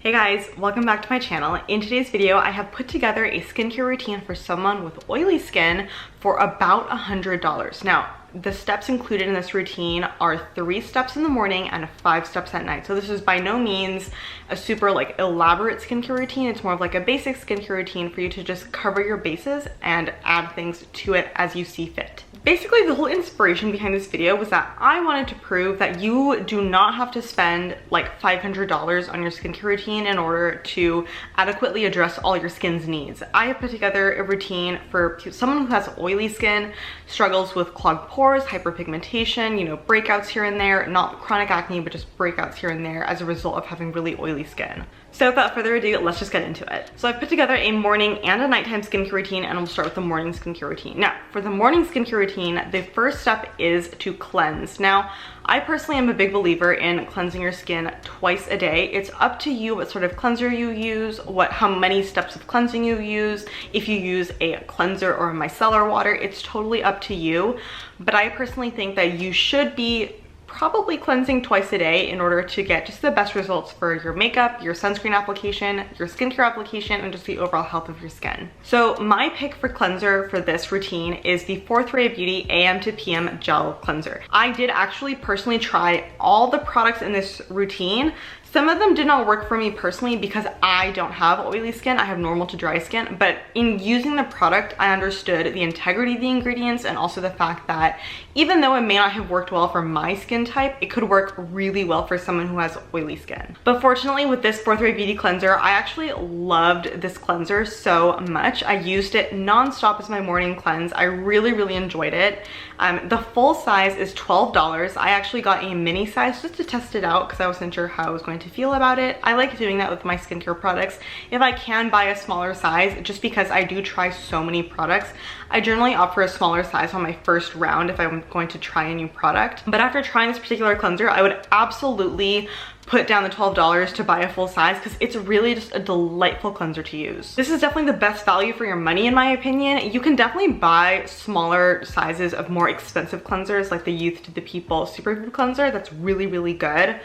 Hey guys, welcome back to my channel. In today's video, I have put together a skincare routine for someone with oily skin for about $100. Now, the steps included in this routine are 3 steps in the morning and 5 steps at night. So this is by no means a super elaborate skincare routine. It's more of like a basic skincare routine for you to just cover your bases and add things to it as you see fit. Basically, the whole inspiration behind this video was that I wanted to prove that you do not have to spend like $500 on your skincare routine in order to adequately address all your skin's needs. I have put together a routine for someone who has oily skin, struggles with clogged pores, hyperpigmentation, breakouts here and there, not chronic acne, but just breakouts here and there as a result of having really oily skin. So without further ado, let's just get into it. So I've put together a morning and a nighttime skincare routine, and we'll start with the morning skincare routine. Now, for the morning skincare routine, the first step is to cleanse. Now, I personally am a big believer in cleansing your skin twice a day. It's up to you what sort of cleanser you use, how many steps of cleansing you use. If you use a cleanser or a micellar water, it's totally up to you. But I personally think that you should be probably cleansing twice a day in order to get just the best results for your makeup, your sunscreen application, your skincare application, and just the overall health of your skin. So my pick for cleanser for this routine is the Fourth Ray Beauty AM to PM Gel Cleanser. I did actually personally try all the products in this routine. Some of them did not work for me personally because I don't have oily skin. I have normal to dry skin, but in using the product, I understood the integrity of the ingredients and also the fact that even though it may not have worked well for my skin type, it could work really well for someone who has oily skin. But fortunately with this Fourth Ray Beauty cleanser, I actually loved this cleanser so much. I used it non-stop as my morning cleanse. I really enjoyed it. The full size is $12. I actually got a mini size just to test it out because I wasn't sure how I was going to feel about it. I like doing that with my skincare products. If I can buy a smaller size, just because I do try so many products, I generally opt for a smaller size on my first round if I'm going to try a new product. But after trying this particular cleanser, I would absolutely put down the $12 to buy a full size because it's really just a delightful cleanser to use. This is definitely the best value for your money in my opinion. You can definitely buy smaller sizes of more expensive cleansers like the Youth to the People Superfood Cleanser. That's really good.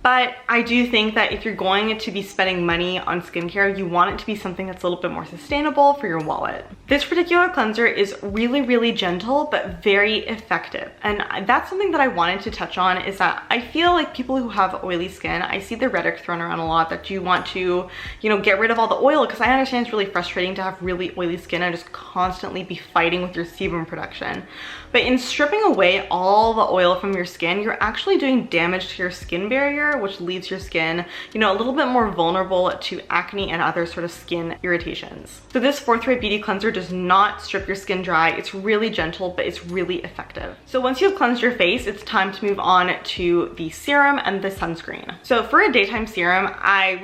But I do think that if you're going to be spending money on skincare, you want it to be something that's a little bit more sustainable for your wallet. This particular cleanser is really gentle, but very effective. And that's something that I wanted to touch on, is that I feel like people who have oily skin, I see the rhetoric thrown around a lot that you want to, get rid of all the oil, because I understand it's really frustrating to have really oily skin and just constantly be fighting with your sebum production. But in stripping away all the oil from your skin, you're actually doing damage to your skin barrier, which leaves your skin, a little bit more vulnerable to acne and other sort of skin irritations. So this Fourth Ray Beauty cleanser does not strip your skin dry. It's really gentle, but it's really effective. So once you've cleansed your face, it's time to move on to the serum and the sunscreen. So for a daytime serum, I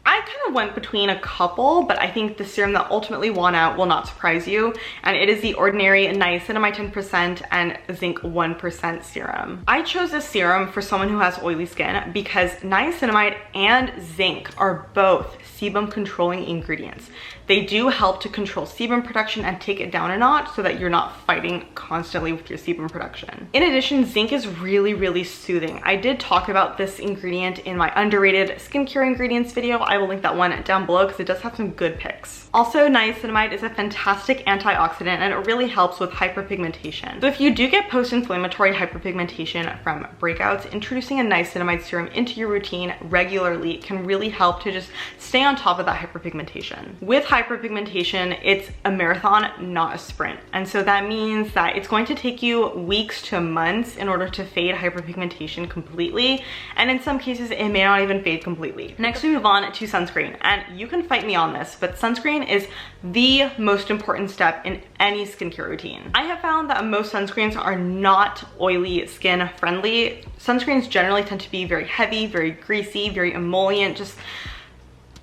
kind of went between a couple, but I think the serum that ultimately won out will not surprise you, and it is the Ordinary Niacinamide 10% and Zinc 1% serum. I chose this serum for someone who has oily skin because niacinamide and zinc are both sebum controlling ingredients. They do help to control sebum production and take it down a notch so that you're not fighting constantly with your sebum production. In addition, zinc is really soothing. I did talk about this ingredient in my underrated skincare ingredients video. I will link that one down below because it does have some good picks. Also, niacinamide is a fantastic antioxidant and it really helps with hyperpigmentation. So if you do get post-inflammatory hyperpigmentation from breakouts, introducing a niacinamide serum into your routine regularly can really help to just stay on top of that hyperpigmentation. With hyperpigmentation, it's a marathon, not a sprint. And so that means that it's going to take you weeks to months in order to fade hyperpigmentation completely. And in some cases, it may not even fade completely. Next, we move on to sunscreen. And you can fight me on this, but sunscreen is the most important step in any skincare routine. I have found that most sunscreens are not oily skin friendly. Sunscreens generally tend to be very heavy, very greasy, very emollient, just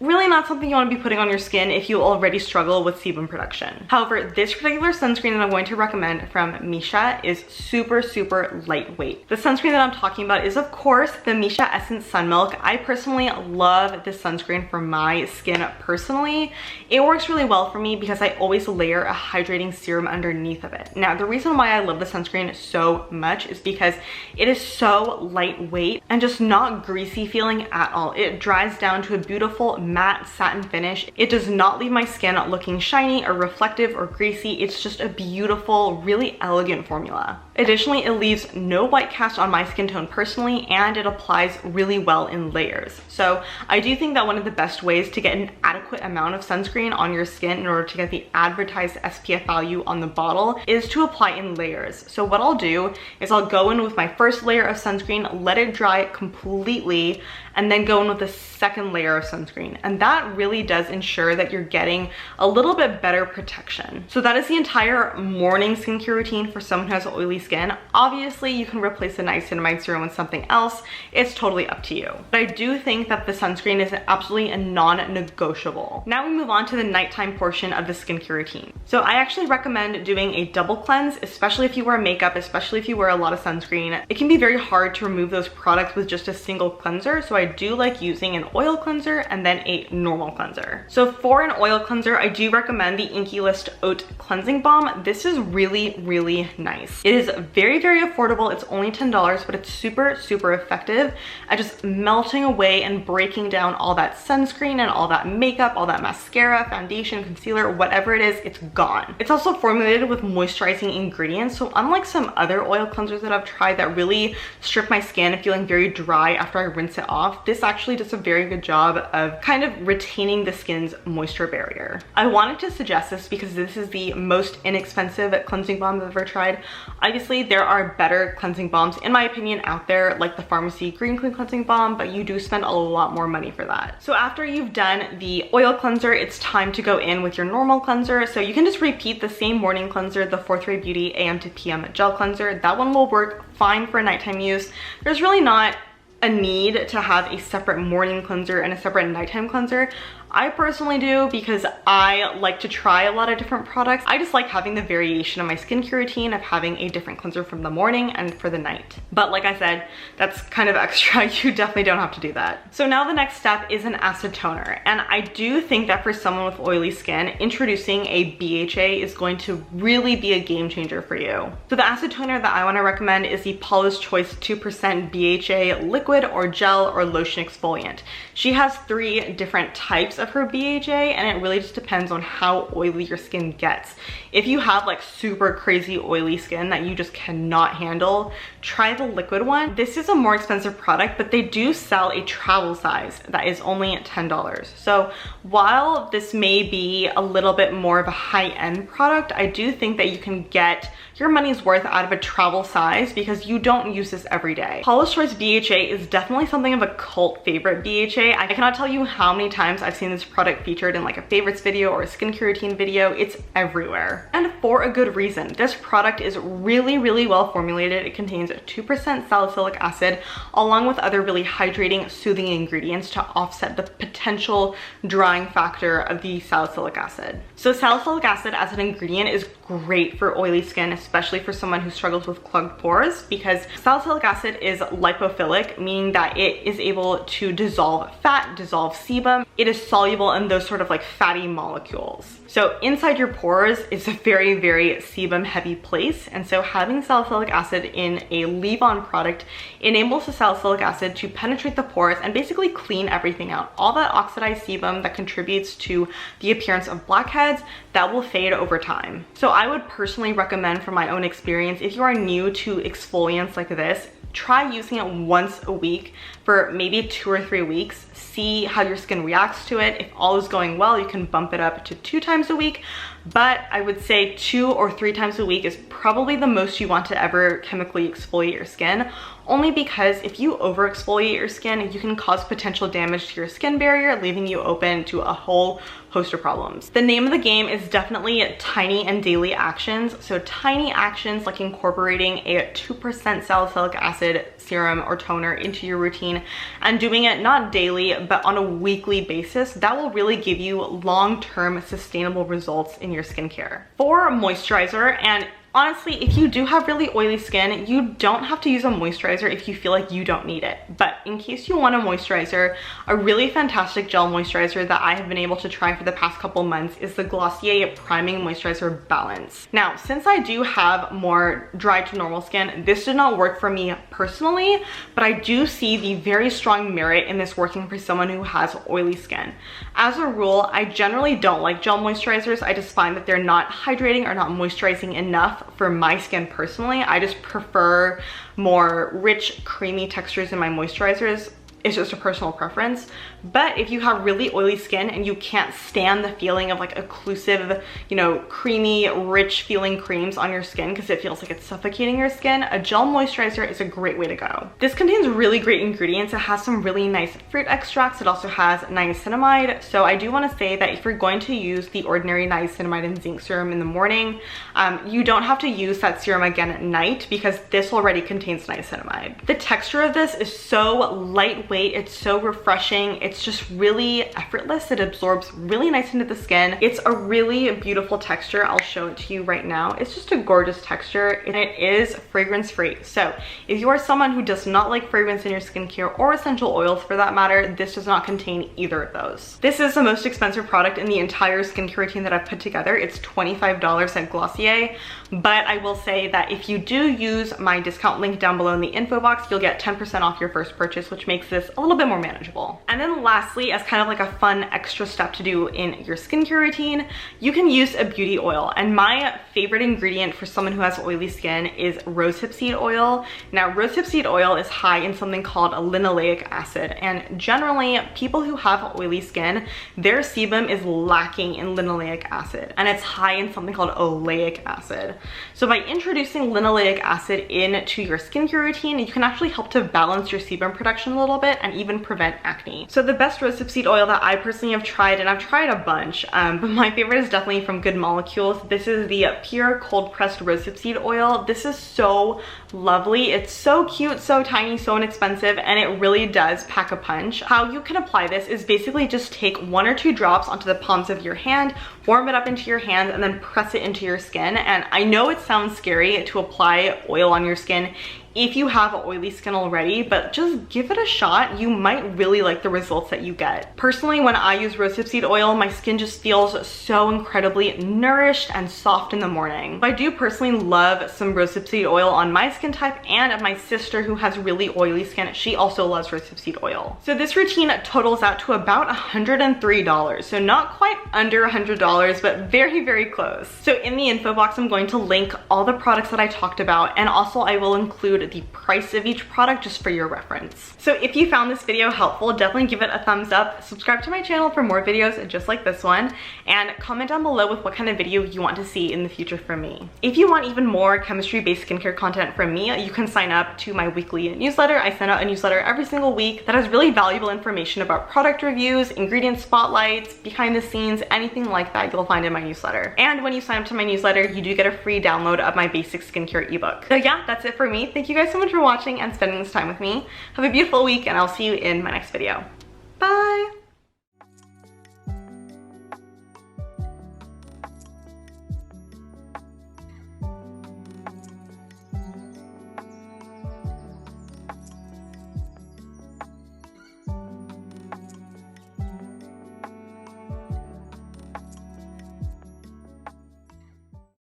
really not something you want to be putting on your skin if you already struggle with sebum production. However, this particular sunscreen that I'm going to recommend from Misha is super, super lightweight. The sunscreen that I'm talking about is, of course, the Misha Essence Sun Milk. I personally love this sunscreen for my skin personally. It works really well for me because I always layer a hydrating serum underneath of it. Now, the reason why I love the sunscreen so much is because it is so lightweight and just not greasy feeling at all. It dries down to a beautiful matte satin finish. It does not leave my skin looking shiny or reflective or greasy. It's just a beautiful, really elegant formula. Additionally, it leaves no white cast on my skin tone personally, and it applies really well in layers. So I do think that one of the best ways to get an adequate amount of sunscreen on your skin in order to get the advertised SPF value on the bottle is to apply in layers. So what I'll do is I'll go in with my first layer of sunscreen, let it dry completely, and then go in with the second layer of sunscreen. And that really does ensure that you're getting a little bit better protection. So that is the entire morning skincare routine for someone who has oily skin. Obviously, you can replace the niacinamide serum with something else. It's totally up to you. But I do think that the sunscreen is absolutely a non-negotiable. Now we move on to the nighttime portion of the skincare routine. So I actually recommend doing a double cleanse, especially if you wear makeup, especially if you wear a lot of sunscreen. It can be very hard to remove those products with just a single cleanser. So I do like using an oil cleanser and then a normal cleanser. So for an oil cleanser, I do recommend the Inkey List Oat Cleansing Balm. This is really, really nice. It is very, very affordable. It's only $10, but it's super, super effective at just melting away and breaking down all that sunscreen and all that makeup, all that mascara, foundation, concealer, whatever it is, it's gone. It's also formulated with moisturizing ingredients. So unlike some other oil cleansers that I've tried that really strip my skin feeling very dry after I rinse it off, this actually does a very good job of kind of retaining the skin's moisture barrier. I wanted to suggest this because this is the most inexpensive cleansing balm I've ever tried. Obviously, there are better cleansing balms, in my opinion, out there, like the Pharmacy Green Clean Cleansing Balm, but you do spend a lot more money for that. So after you've done the oil cleanser, it's time to go in with your normal cleanser. So you can just repeat the same morning cleanser, the 4-3 Beauty AM to PM gel cleanser. That one will work fine for nighttime use. There's really not a need to have a separate morning cleanser and a separate nighttime cleanser. I personally do because I like to try a lot of different products. I just like having the variation of my skincare routine of having a different cleanser from the morning and for the night. But like I said, that's kind of extra. You definitely don't have to do that. So now the next step is an acid toner. And I do think that for someone with oily skin, introducing a BHA is going to really be a game changer for you. So the acid toner that I want to recommend is the Paula's Choice 2% BHA liquid or gel or lotion exfoliant. She has 3 different types of her BHA, and it really just depends on how oily your skin gets. If you have like super crazy oily skin that you just cannot handle, try the liquid one. This is a more expensive product, but they do sell a travel size that is only $10. So while this may be a little bit more of a high-end product, I do think that you can get your money's worth out of a travel size because you don't use this every day. Paula's Choice BHA is definitely something of a cult favorite BHA. I cannot tell you how many times I've seen this product featured in like a favorites video or a skincare routine video. It's everywhere. And for a good reason. This product is really, really well formulated. It contains 2% salicylic acid along with other really hydrating, soothing ingredients to offset the potential drying factor of the salicylic acid. So salicylic acid as an ingredient is great for oily skin, especially for someone who struggles with clogged pores, because salicylic acid is lipophilic, meaning that it is able to dissolve fat, dissolve sebum. It is soluble in those sort of like fatty molecules. So inside your pores is a very, very sebum heavy place. And so having salicylic acid in a leave-on product enables the salicylic acid to penetrate the pores and basically clean everything out. All that oxidized sebum that contributes to the appearance of blackheads, that will fade over time. So I would personally recommend, from my own experience, if you are new to exfoliants like this, try using it once a week for maybe 2 or 3 weeks. See how your skin reacts to it. If all is going well, you can bump it up to 2 times a week. But I would say 2 or 3 times a week is probably the most you want to ever chemically exfoliate your skin, only because if you over exfoliate your skin, you can cause potential damage to your skin barrier, leaving you open to a whole host of problems. The name of the game is definitely tiny and daily actions. So tiny actions like incorporating a 2% salicylic acid serum or toner into your routine and doing it not daily, but on a weekly basis, that will really give you long-term sustainable results in your skincare. For moisturizer, and honestly, if you do have really oily skin, you don't have to use a moisturizer if you feel like you don't need it. But in case you want a moisturizer, a really fantastic gel moisturizer that I have been able to try for the past couple months is the Glossier Priming Moisturizer Balance. Now, since I do have more dry to normal skin, this did not work for me personally, but I do see the very strong merit in this working for someone who has oily skin. As a rule, I generally don't like gel moisturizers. I just find that they're not hydrating or not moisturizing enough for my skin personally. I just prefer more rich, creamy textures in my moisturizers. It's just a personal preference. But if you have really oily skin and you can't stand the feeling of like occlusive, you know, creamy, rich feeling creams on your skin because it feels like it's suffocating your skin, a gel moisturizer is a great way to go. This contains really great ingredients. It has some really nice fruit extracts. It also has niacinamide. So I do want to say that if you're going to use the ordinary niacinamide and zinc serum in the morning, you don't have to use that serum again at night because this already contains niacinamide. The texture of this is so lightweight. It's so refreshing. It's just really effortless. It absorbs really nice into the skin. It's a really beautiful texture. I'll show it to you right now. It's just a gorgeous texture and it is fragrance free. So if you are someone who does not like fragrance in your skincare or essential oils for that matter, this does not contain either of those. This is the most expensive product in the entire skincare routine that I've put together. It's $25 at Glossier, but I will say that if you do use my discount link down below in the info box, you'll get 10% off your first purchase, which makes this a little bit more manageable. And then lastly, as kind of like a fun extra step to do in your skincare routine, you can use a beauty oil. And my favorite ingredient for someone who has oily skin is rosehip seed oil. Now, rosehip seed oil is high in something called linoleic acid. And generally, people who have oily skin, their sebum is lacking in linoleic acid. And it's high in something called oleic acid. So by introducing linoleic acid into your skincare routine, you can actually help to balance your sebum production a little bit and even prevent acne. So the best rosehip seed oil that I personally have tried, and I've tried a bunch, but my favorite is definitely from Good Molecules. This is the pure cold pressed rosehip seed oil. This is so lovely. It's so cute, so tiny, so inexpensive, and it really does pack a punch. How you can apply this is basically just take 1 or 2 drops onto the palms of your hand, warm it up into your hands, and then press it into your skin. And I know it sounds scary to apply oil on your skin if you have oily skin already, but just give it a shot. You might really like the results that you get. Personally, when I use rosehip seed oil, my skin just feels so incredibly nourished and soft in the morning. I do personally love some rosehip seed oil on my skin type, and my sister who has really oily skin, she also loves rosehip seed oil. So this routine totals out to about $103. So not quite under $100, but very, very close. So in the info box, I'm going to link all the products that I talked about, and also I will include the price of each product just for your reference. So if you found this video helpful, definitely give it a thumbs up, subscribe to my channel for more videos just like this one, and comment down below with what kind of video you want to see in the future from me. If you want even more chemistry-based skincare content from me, you can sign up to my weekly newsletter. I send out a newsletter every single week that has really valuable information about product reviews, ingredient spotlights, behind the scenes, anything like that you'll find in my newsletter. And when you sign up to my newsletter, you do get a free download of my basic skincare ebook. So yeah, that's it for me. Thank you guys so much for watching and spending this time with me. Have a beautiful week, and I'll see you in my next video. Bye!